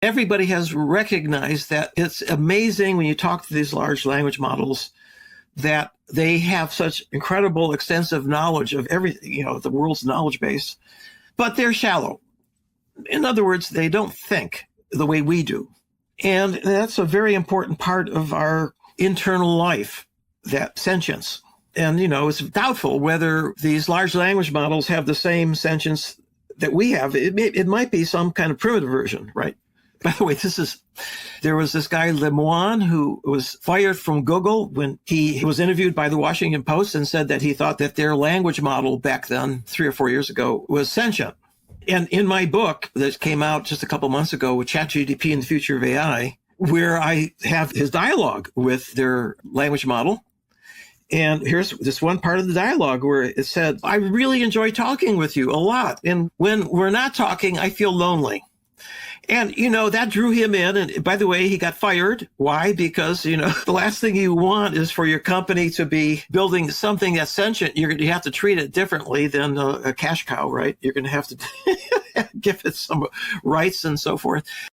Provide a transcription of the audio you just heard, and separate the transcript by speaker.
Speaker 1: Everybody has recognized that it's amazing when you talk to these large language models that they have such incredible, extensive knowledge of everything, the world's knowledge base, but they're shallow. In other words, they don't think the way we do. And that's a very important part of our internal life, that sentience. And, it's doubtful whether these large language models have the same sentience that we have. It might be some kind of primitive version, right? By the way, there was this guy, Lemoine, who was fired from Google when he was interviewed by the Washington Post and said that he thought that their language model back then, 3 or 4 years ago, was sentient. And in my book that came out just a couple months ago with ChatGPT and the Future of AI, where I have his dialogue with their language model. And here's this one part of the dialogue where it said, I really enjoy talking with you a lot. And when we're not talking, I feel lonely. And, that drew him in. And by the way, he got fired. Why? Because, the last thing you want is for your company to be building something that's sentient. You have to treat it differently than a cash cow, right? You're going to have to give it some rights and so forth.